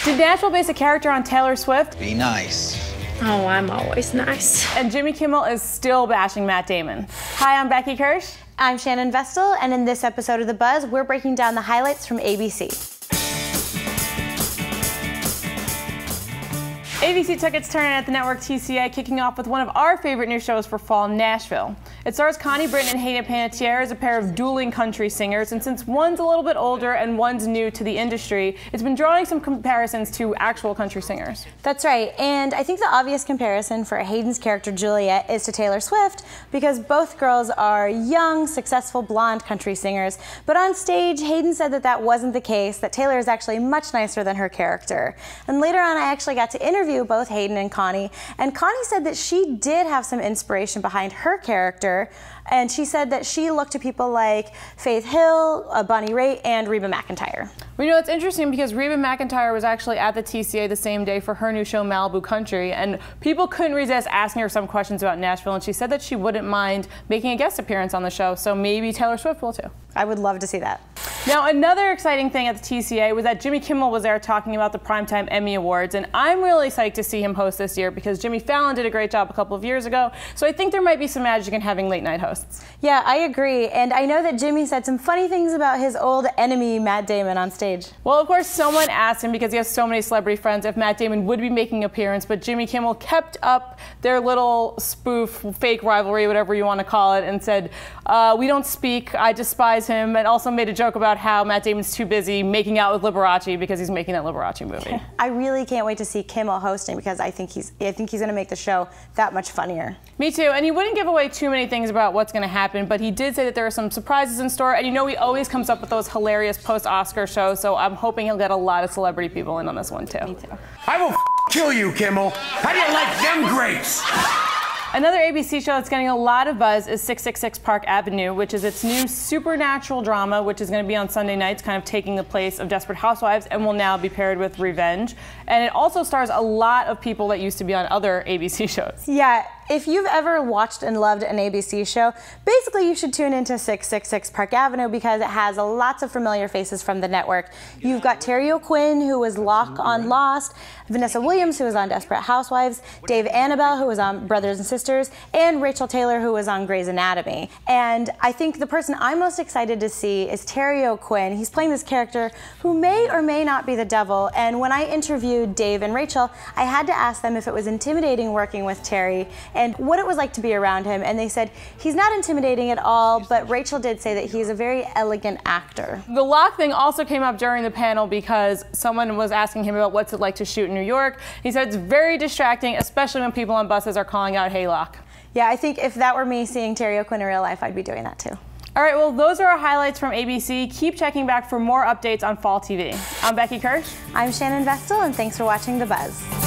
Did Nashville base a character on Taylor Swift? Be nice. Oh, I'm always nice. And Jimmy Kimmel is still bashing Matt Damon. Hi, I'm Becky Kirsch. I'm Shannon Vestal, and in this episode of The Buzz, we're breaking down the highlights from ABC. ABC took its turn at the network TCA, kicking off with one of our favorite new shows for fall, Nashville. It stars Connie Britton and Hayden Panettiere as a pair of dueling country singers, and since one's a little bit older and one's new to the industry, it's been drawing some comparisons to actual country singers. That's right, and I think the obvious comparison for Hayden's character Juliet is to Taylor Swift, because both girls are young, successful, blonde country singers. But on stage, Hayden said that that wasn't the case, that Taylor is actually much nicer than her character. And later on, I actually got to interview both Hayden and Connie said that she did have some inspiration behind her character, and she said that she looked to people like Faith Hill, Bonnie Raitt, and Reba McEntire. We know it's interesting because Reba McEntire was actually at the TCA the same day for her new show Malibu Country, and people couldn't resist asking her some questions about Nashville, and she said that she wouldn't mind making a guest appearance on the show, so maybe Taylor Swift will too. I would love to see that. Now, another exciting thing at the TCA was that Jimmy Kimmel was there talking about the Primetime Emmy Awards, and I'm really psyched to see him host this year because Jimmy Fallon did a great job a couple of years ago, so I think there might be some magic in having late night hosts. Yeah, I agree, and I know that Jimmy said some funny things about his old enemy, Matt Damon, on stage. Well, of course, someone asked him, because he has so many celebrity friends, if Matt Damon would be making an appearance, but Jimmy Kimmel kept up their little spoof, fake rivalry, whatever you want to call it, and said, we don't speak, I despise him, and also made a joke about how Matt Damon's too busy making out with Liberace because he's making that Liberace movie. I really can't wait to see Kimmel hosting because I think he's going to make the show that much funnier. Me too, and he wouldn't give away too many things about what's going to happen, but he did say that there are some surprises in store, and you know he always comes up with those hilarious post-Oscar shows, so I'm hoping he'll get a lot of celebrity people in on this one too. Me too. I will kill you, Kimmel. How do you like them grapes? Another ABC show that's getting a lot of buzz is 666 Park Avenue, which is its new supernatural drama, which is going to be on Sunday nights, kind of taking the place of Desperate Housewives, and will now be paired with Revenge. And it also stars a lot of people that used to be on other ABC shows. Yeah, if you've ever watched and loved an ABC show, basically you should tune into 666 Park Avenue because it has lots of familiar faces from the network. You've got Terry O'Quinn, who was Locke on Lost, Vanessa Williams, who was on Desperate Housewives, Dave Annabelle, who was on Brothers and Sisters, and Rachel Taylor, who was on Grey's Anatomy. And I think the person I'm most excited to see is Terry O'Quinn. He's playing this character who may or may not be the devil, and when I interviewed Dave and Rachel, I had to ask them if it was intimidating working with Terry and what it was like to be around him, and they said he's not intimidating at all, but Rachel did say that he's a very elegant actor. The Locke thing also came up during the panel because someone was asking him about what's it like to shoot in New York. He said it's very distracting, especially when people on buses are calling out, "Hey, Locke." Yeah, I think if that were me seeing Terry O'Quinn in real life, I'd be doing that too. All right, well, those are our highlights from ABC. Keep checking back for more updates on fall TV. I'm Becky Kirsch. I'm Shannon Vestal, and thanks for watching The Buzz.